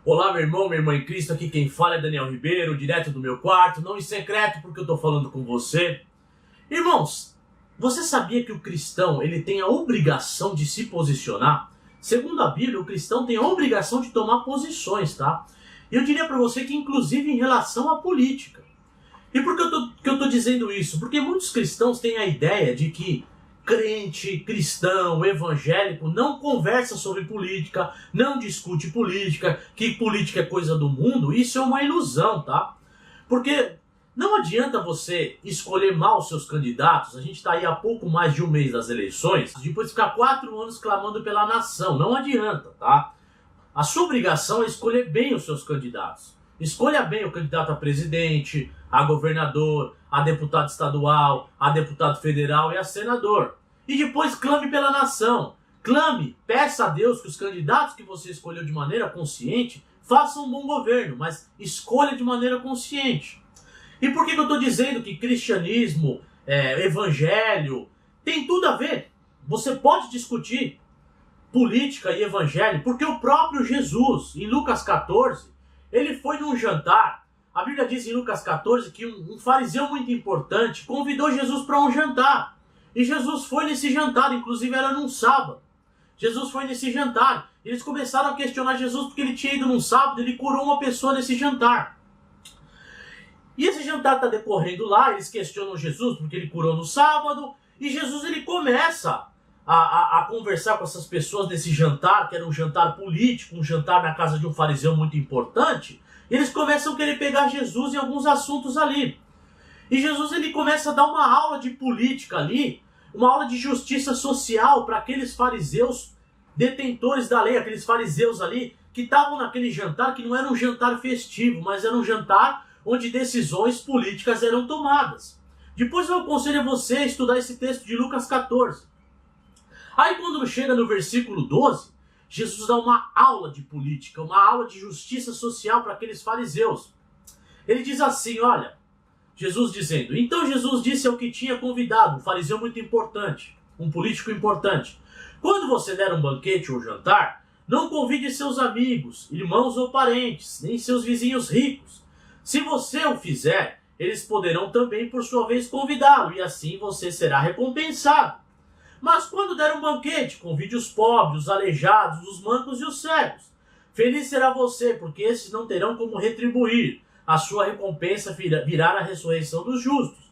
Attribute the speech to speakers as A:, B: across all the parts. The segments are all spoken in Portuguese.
A: Olá, meu irmão, minha irmã em Cristo, aqui quem fala é Daniel Ribeiro, direto do meu quarto, não em secreto porque eu tô falando com você. Irmãos, você sabia que o cristão ele tem a obrigação de se posicionar? Segundo a Bíblia, o cristão tem a obrigação de tomar posições, tá? E eu diria para você que inclusive em relação à política. E por que eu tô dizendo isso? Porque muitos cristãos têm a ideia de que crente, cristão, evangélico não conversa sobre política, não discute política, que política é coisa do mundo. Isso é uma ilusão, tá? Porque não adianta você escolher mal os seus candidatos. A gente está aí há pouco mais de um mês das eleições, depois ficar 4 anos clamando pela nação. Não adianta, tá? A sua obrigação é escolher bem os seus candidatos. Escolha bem o candidato a presidente, a governador, a deputado estadual, a deputado federal e a senador. E depois clame pela nação. Clame, peça a Deus que os candidatos que você escolheu de maneira consciente façam um bom governo, mas escolha de maneira consciente. E por que eu estou dizendo que cristianismo, evangelho, tem tudo a ver? Você pode discutir política e evangelho, porque o próprio Jesus, em Lucas 14, ele foi num jantar. A Bíblia diz em Lucas 14 que um fariseu muito importante convidou Jesus para um jantar. E Jesus foi nesse jantar, inclusive era num sábado. Jesus foi nesse jantar. Eles começaram a questionar Jesus porque ele tinha ido num sábado, ele curou uma pessoa nesse jantar. E esse jantar está decorrendo lá, eles questionam Jesus porque ele curou no sábado. E Jesus ele começa a conversar com essas pessoas nesse jantar, que era um jantar político, um jantar na casa de um fariseu muito importante. Eles começam a querer pegar Jesus em alguns assuntos ali. E Jesus ele começa a dar uma aula de política ali, uma aula de justiça social para aqueles fariseus detentores da lei, aqueles fariseus ali que estavam naquele jantar, que não era um jantar festivo, mas era um jantar onde decisões políticas eram tomadas. Depois eu aconselho a você a estudar esse texto de Lucas 14. Aí quando chega no versículo 12, Jesus dá uma aula de política, uma aula de justiça social para aqueles fariseus. Ele diz assim, olha, Jesus dizendo, então Jesus disse ao que tinha convidado, um fariseu muito importante, um político importante, quando você der um banquete ou jantar, não convide seus amigos, irmãos ou parentes, nem seus vizinhos ricos. Se você o fizer, eles poderão também por sua vez convidá-lo, e assim você será recompensado. Mas quando der um banquete, convide os pobres, os aleijados, os mancos e os cegos. Feliz será você, porque esses não terão como retribuir. A sua recompensa virá na ressurreição dos justos.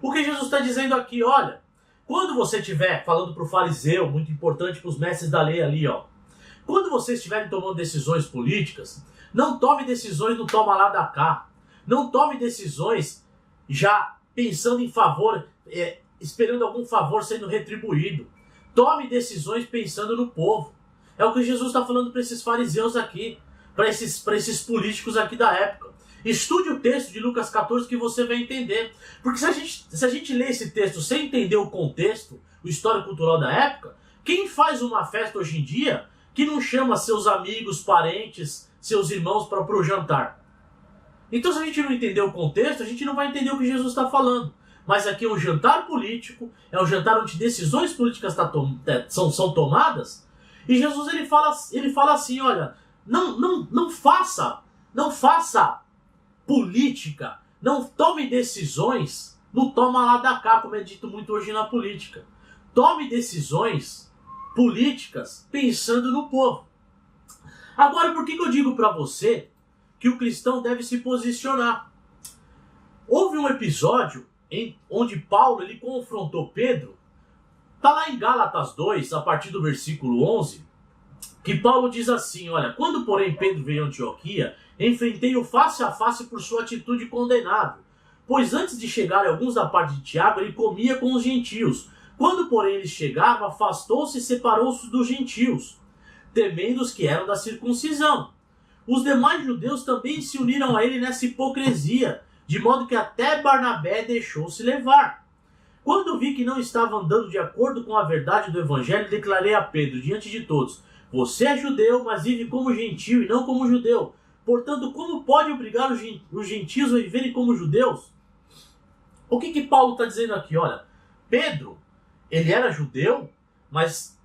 A: O que Jesus está dizendo aqui, olha, quando você estiver falando para o fariseu, muito importante para os mestres da lei ali, ó, quando vocês estiverem tomando decisões políticas, não tome decisões no toma lá da cá. Não tome decisões já pensando em favor, esperando algum favor sendo retribuído. Tome decisões pensando no povo. É o que Jesus está falando para esses fariseus aqui, para esses políticos aqui da época. Estude o texto de Lucas 14 que você vai entender. Porque se a gente ler esse texto sem entender o contexto, o histórico cultural da época, quem faz uma festa hoje em dia que não chama seus amigos, parentes, seus irmãos para o jantar? Então se a gente não entender o contexto, a gente não vai entender o que Jesus está falando. Mas aqui é um jantar político, é um jantar onde decisões políticas são tomadas. E Jesus ele fala assim, olha, não faça política, não tome decisões no toma lá da cá, como é dito muito hoje na política. Tome decisões políticas pensando no povo. Agora, por que eu digo para você que o cristão deve se posicionar? Houve um episódio onde Paulo ele confrontou Pedro. Está lá em Gálatas 2, a partir do versículo 11, que Paulo diz assim, olha, quando porém Pedro veio a Antioquia, enfrentei-o face a face por sua atitude condenável, pois antes de chegar alguns da parte de Tiago, ele comia com os gentios. Quando porém ele chegava, afastou-se e separou-se dos gentios, temendo os que eram da circuncisão. Os demais judeus também se uniram a ele nessa hipocrisia, de modo que até Barnabé deixou-se levar. Quando vi que não estava andando de acordo com a verdade do evangelho, declarei a Pedro diante de todos, você é judeu, mas vive como gentio e não como judeu. Portanto, como pode obrigar os gentios a viverem como judeus? O que Paulo está dizendo aqui? Olha, Pedro, ele era judeu, mas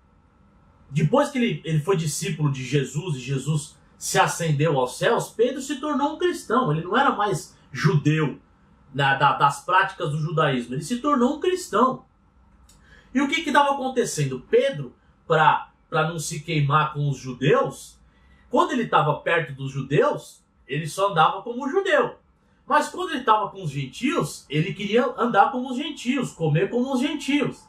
A: depois que ele foi discípulo de Jesus, e Jesus se ascendeu aos céus, Pedro se tornou um cristão. Ele não era mais judeu das práticas do judaísmo. Ele se tornou um cristão. E o que estava acontecendo? Pedro, para não se queimar com os judeus, quando ele estava perto dos judeus, ele só andava como judeu. Mas quando ele estava com os gentios, ele queria andar como os gentios, comer como os gentios.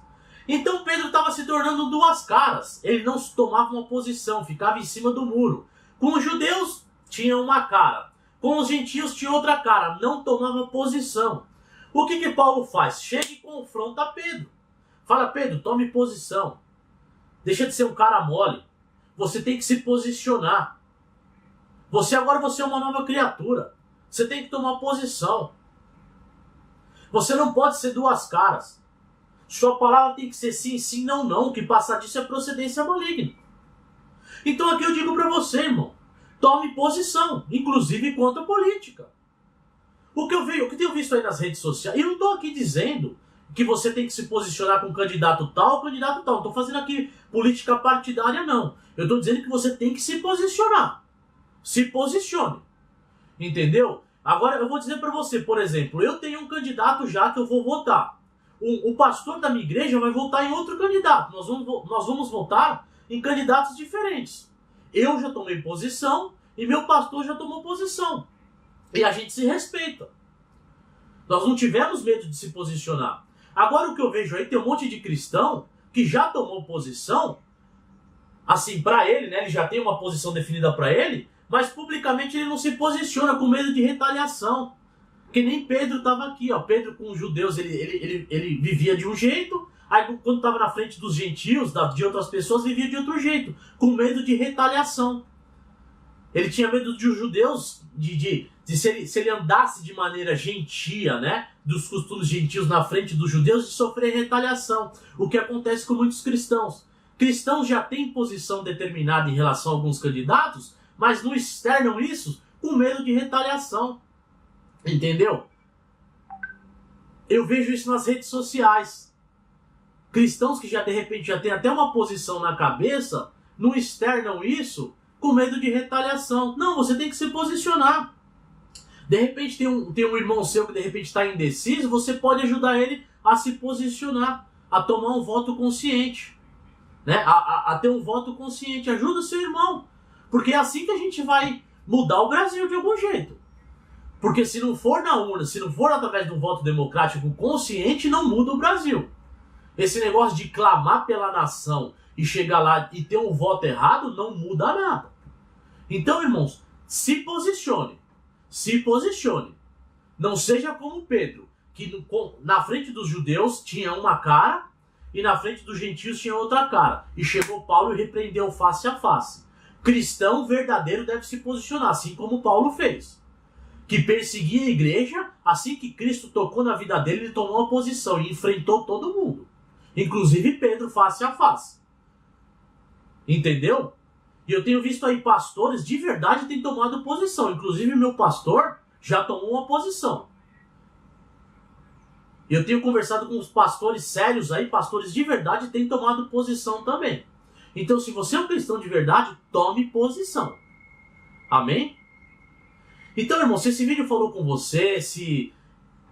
A: Então Pedro estava se tornando duas caras. Ele não tomava uma posição, ficava em cima do muro. Com os judeus tinha uma cara, com os gentios tinha outra cara, não tomava posição. O que Paulo faz? Chega e confronta Pedro. Fala: Pedro, tome posição. Deixa de ser um cara mole. Você tem que se posicionar. Você é uma nova criatura. Você tem que tomar posição. Você não pode ser duas caras. Sua palavra tem que ser sim, sim, não, não. O que passar disso é procedência maligna. Então aqui eu digo para você, irmão. Tome posição, inclusive quanto à política. O que eu tenho visto aí nas redes sociais, e eu não estou aqui dizendo que você tem que se posicionar com candidato tal ou candidato tal. Não estou fazendo aqui política partidária, não. Eu estou dizendo que você tem que se posicionar. Se posicione. Entendeu? Agora eu vou dizer para você, por exemplo, eu tenho um candidato já que eu vou votar. O pastor da minha igreja vai votar em outro candidato. Nós vamos votar em candidatos diferentes. Eu já tomei posição e meu pastor já tomou posição. E a gente se respeita. Nós não tivemos medo de se posicionar. Agora o que eu vejo aí, tem um monte de cristão que já tomou posição, assim, para ele, né? Ele já tem uma posição definida para ele, mas publicamente ele não se posiciona com medo de retaliação. Que nem Pedro estava aqui, ó. Pedro com os judeus, ele vivia de um jeito, aí quando estava na frente dos gentios, de outras pessoas, vivia de outro jeito, com medo de retaliação. Ele tinha medo de os judeus, se ele andasse de maneira gentia, né, dos costumes gentios na frente dos judeus, de sofrer retaliação. O que acontece com muitos cristãos. Cristãos já têm posição determinada em relação a alguns candidatos, mas não externam isso com medo de retaliação. Entendeu? Eu vejo isso nas redes sociais. Cristãos que já de repente já têm até uma posição na cabeça, não externam isso com medo de retaliação. Não, você tem que se posicionar. De repente tem um irmão seu que de repente está indeciso, você pode ajudar ele a se posicionar, a tomar um voto consciente, né? A ter um voto consciente. Ajuda o seu irmão, porque é assim que a gente vai mudar o Brasil de algum jeito. Porque se não for na urna, se não for através de um voto democrático consciente, não muda o Brasil. Esse negócio de clamar pela nação e chegar lá e ter um voto errado não muda nada. Então, irmãos, se posicione. Se posicione. Não seja como Pedro, que na frente dos judeus tinha uma cara e na frente dos gentios tinha outra cara. E chegou Paulo e repreendeu face a face. Cristão verdadeiro deve se posicionar, assim como Paulo fez. Que perseguia a igreja, assim que Cristo tocou na vida dele, ele tomou uma posição e enfrentou todo mundo. Inclusive Pedro face a face. Entendeu? E eu tenho visto aí pastores de verdade têm tomado posição. Inclusive meu pastor já tomou uma posição. E eu tenho conversado com os pastores sérios aí, pastores de verdade têm tomado posição também. Então se você é um cristão de verdade, tome posição. Amém? Então, irmão, se esse vídeo falou com você, se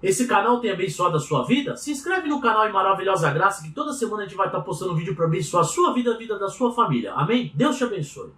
A: esse canal tem abençoado a sua vida, se inscreve no canal em Maravilhosa Graça, que toda semana a gente vai estar postando um vídeo para abençoar a sua vida, a vida da sua família. Amém? Deus te abençoe.